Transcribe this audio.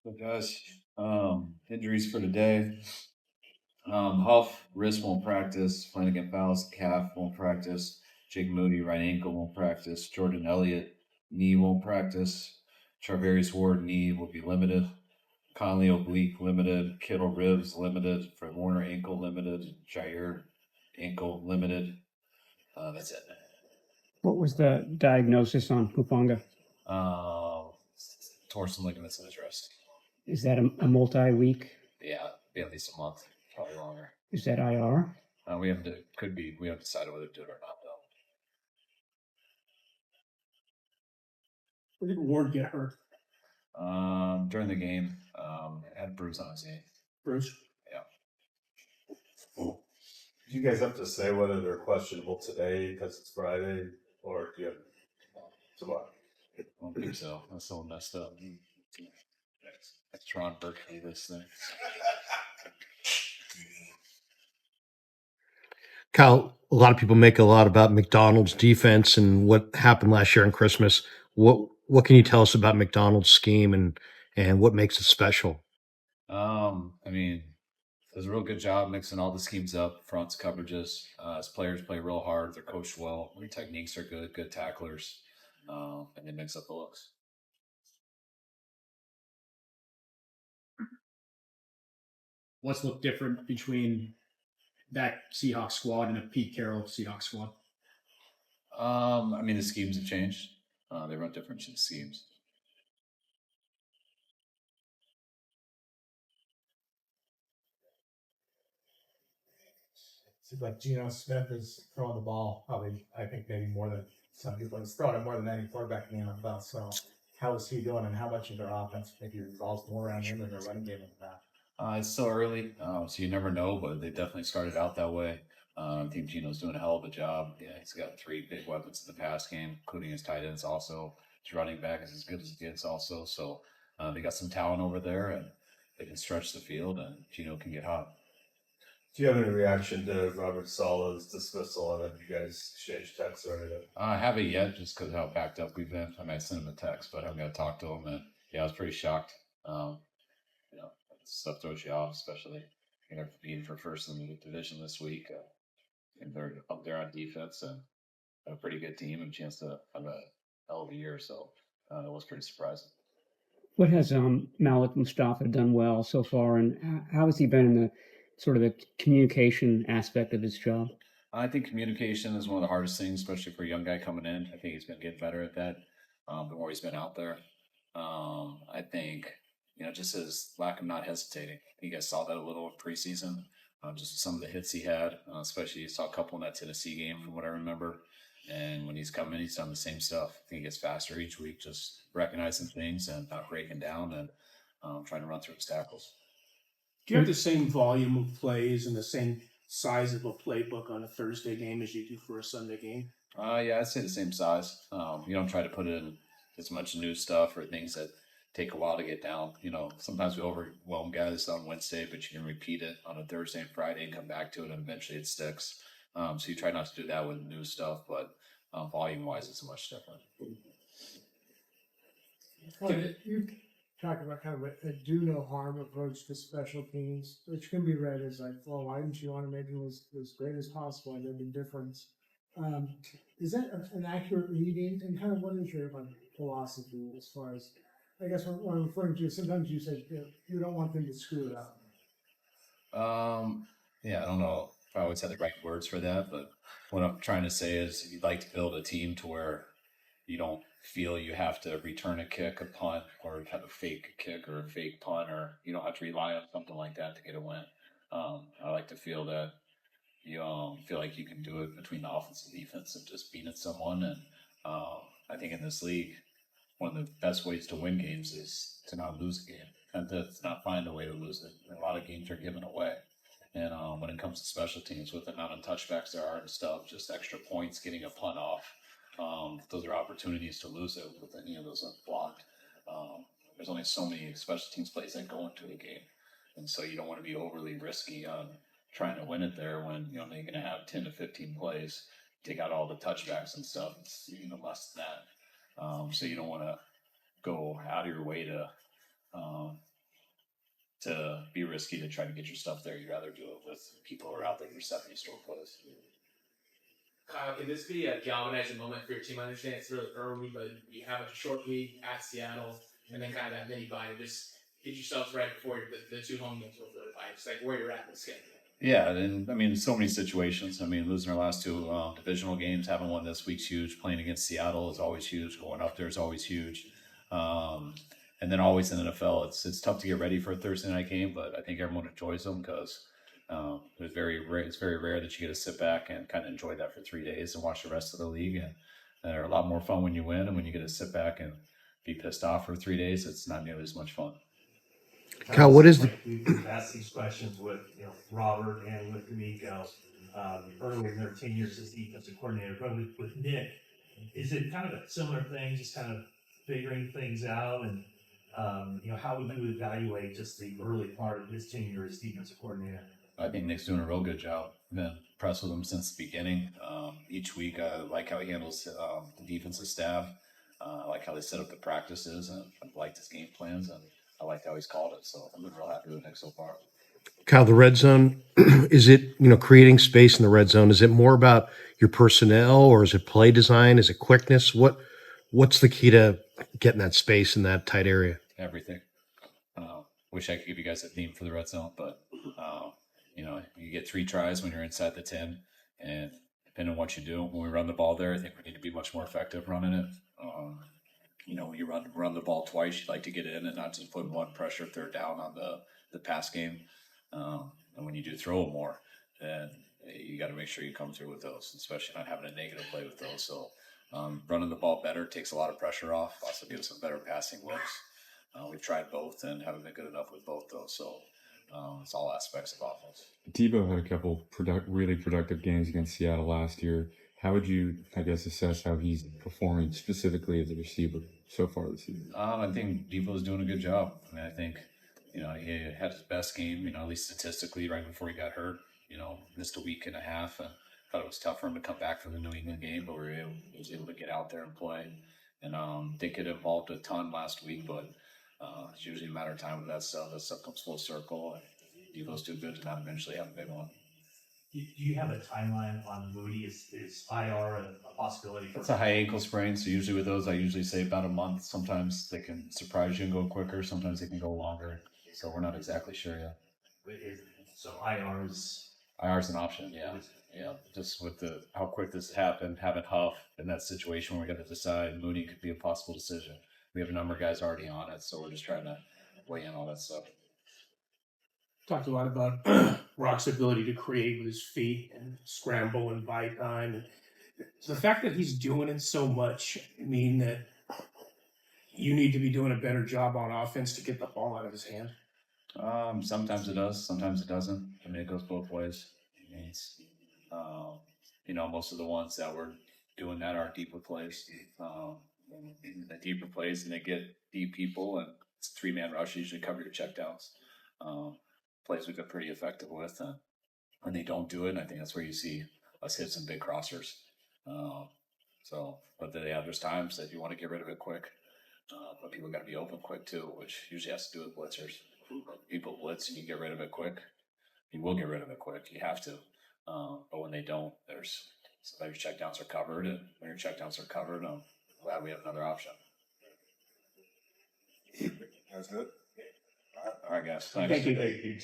So guys, injuries for today. Huff, wrist won't practice. Flanagan Fowles, calf won't practice. Jake Moody, right ankle won't practice. Jordan Elliott, knee won't practice. Charvarius Ward, knee will be limited. Conley oblique limited. Kittle ribs limited. Fred Warner ankle limited. Jair ankle limited. That's it. What was the diagnosis on Hufanga? Tore some ligaments in his wrist. Is that a multi-week? Yeah, be at least a month, probably longer. Is that IR? We haven't decided whether to do it or not though. Where did Ward get hurt? During the game, had a bruise on his knee. Bruce? Yeah. Do you guys have to say whether they're questionable today because it's Friday, or do you have tomorrow? I don't think so. That's so messed up. That's Tron Berkeley, this thing. Kyle, a lot of people make a lot about McDonald's defense and what happened last year on Christmas. What can you tell us about McDonald's scheme and what makes it special? I mean, does a real good job mixing all the schemes up, fronts, coverages. His players play real hard. They're coached well. Their techniques are good tacklers, and they mix up the looks. What's looked different between that Seahawks squad and a Pete Carroll Seahawks squad? I mean, the schemes have changed. They run different schemes. Seems like Geno Smith is throwing the ball probably, I think, maybe more than some people. He's throwing it more than any quarterback in the NFL. So, how is he doing, and how much of their offense maybe revolves more around him than their running game in the past? It's still early, so you never know, but they definitely started out that way. I think Geno's doing a hell of a job. Yeah, he's got 3 big weapons in the pass game, including his tight ends also. His running back is as good as it gets also. So they got some talent over there, and they can stretch the field, and Geno can get hot. Do you have any reaction to Robert Saleh's dismissal? And have you guys exchanged texts or anything? I haven't yet, just because of how backed up we've been. I might send him a text, but I haven't got to talk to him. And yeah, I was pretty shocked. Stuff throws you off, especially being for first in the division this week. And they're up there on defense and a pretty good team and a chance to have a hell of a year. So it was pretty surprising. What has Malik Mustafa done well so far, and how has he been in the sort of the communication aspect of his job? I think communication is one of the hardest things, especially for a young guy coming in. I think he's been getting better at that the more he's been out there. I think, just his lack of not hesitating. You guys saw that a little in preseason, just some of the hits he had, especially you saw a couple in that Tennessee game from what I remember. And when he's come in, he's done the same stuff. I think he gets faster each week, just recognizing things and not breaking down and trying to run through his tackles. Do you have the same volume of plays and the same size of a playbook on a Thursday game as you do for a Sunday game? Yeah, I'd say the same size. You don't try to put in as much new stuff or things that take a while to get down. Sometimes we overwhelm guys on Wednesday, but you can repeat it on a Thursday and Friday and come back to it, and eventually it sticks. So you try not to do that with new stuff, but volume-wise, it's much different. You talk about kind of a do no harm approach to special teams, which can be read as like, well, why didn't you want to make it as great as possible and there'd be difference? Is that an accurate reading? And kind of what is your philosophy as far as, I guess what I'm referring to, sometimes you say you don't want them to screw it up. Yeah, I don't know if I always have the right words for that, but what I'm trying to say is you'd like to build a team to where you don't feel you have to return a kick, a punt, or have a fake kick or a fake punt, or you don't have to rely on something like that to get a win. I like to feel that you feel like you can do it between the offense and defense and just beat at someone. And I think in this league, one of the best ways to win games is to not lose a game and to not find a way to lose it. A lot of games are given away. And when it comes to special teams, with the amount of touchbacks there are and stuff, just extra points, getting a punt off, those are opportunities to lose it with any of those unblocked. There's only so many special teams plays that go into a game. And so you don't want to be overly risky on trying to win it there when you're going to have 10 to 15 plays, take out all the touchbacks and stuff. It's less than that. So you don't want to go out of your way to to be risky to try to get your stuff there. You'd rather do it with people who are out there in your 70 store plays. Kyle, can this be a galvanizing moment for your team? I understand it's really early, but you have a short week at Seattle, and then kind of that mini bye. Just get yourselves right before the 2 home games will really bite. Just like where you're at in this game. Yeah, and I mean, so many situations. I mean, losing our last 2 divisional games, having one this week's huge. Playing against Seattle is always huge. Going up there is always huge. And then always in the NFL, it's tough to get ready for a Thursday night game, but I think everyone enjoys them because it's very rare that you get to sit back and kind of enjoy that for 3 days and watch the rest of the league. And they're a lot more fun when you win, and when you get to sit back and be pissed off for 3 days, it's not nearly as much fun. Kyle, what is the We've asked these questions with Robert and with D'Amico earlier in their tenures as defensive coordinator, but with Nick, is it kind of a similar thing, just kind of figuring things out, and how would you evaluate just the early part of his tenure as defensive coordinator? I think Nick's doing a real good job. I've been impressed with him since the beginning. Each week, I like how he handles the defensive staff. I like how they set up the practices, and I liked his game plans, and I liked how he's called it. So I'm real happy with Nick so far. Kyle, the red zone, is it, creating space in the red zone? Is it more about your personnel, or is it play design? Is it quickness? What's the key to getting that space in that tight area? Everything. Wish I could give you guys a theme for the red zone, but you get 3 tries when you're inside the 10, and depending on what you do, when we run the ball there, I think we need to be much more effective running it. When you run the ball twice, you'd like to get in and not just put one pressure 3rd down on the pass game. And when you do throw more, then you got to make sure you come through with those, especially not having a negative play with those. So running the ball better takes a lot of pressure off, also gives some better passing looks. We've tried both and haven't been good enough with both those. So it's all aspects of offense. Debo had a couple really productive games against Seattle last year. How would you, assess how he's performing specifically as a receiver so far this season? I think Debo's doing a good job. I mean, I think, he had his best game, at least statistically, right before he got hurt. Missed a week and a half. And thought it was tough for him to come back from the New England game, but he was able to get out there and play. And didn't get involved a ton last week, but it's usually a matter of time with that stuff. That stuff comes full circle, and Debo's too good to not eventually have a big one. Do you have a timeline on Moody? Is IR a possibility? It's a high ankle sprain, so usually with those, I usually say about a month. Sometimes they can surprise you and go quicker. Sometimes they can go longer. So we're not exactly sure yet. So IR is an option, yeah. Just with how quick this happened, having Huff in that situation where we got to decide, Mooney could be a possible decision. We have a number of guys already on it, so we're just trying to weigh in all that stuff. Talked a lot about Rock's ability to create with his feet and scramble and buy time. And the fact that he's doing it so much mean that you need to be doing a better job on offense to get the ball out of his hand. Sometimes it does, sometimes it doesn't. I mean, it goes both ways. It's, most of the ones that we're doing that are deeper plays. The deeper plays, and they get deep people, and it's a 3-man rush. You usually cover your checkdowns. Plays we've been pretty effective with, and when they don't do it, and I think that's where you see us hit some big crossers. But there's times that you want to get rid of it quick, but people got to be open quick too, which usually has to do with blitzers. People blitz and you get rid of it quick. You will get rid of it quick. You have to. But when they don't, sometimes your checkdowns are covered, and when your checkdowns are covered, I'm glad we have another option. That's it. All right, guys. Thank you.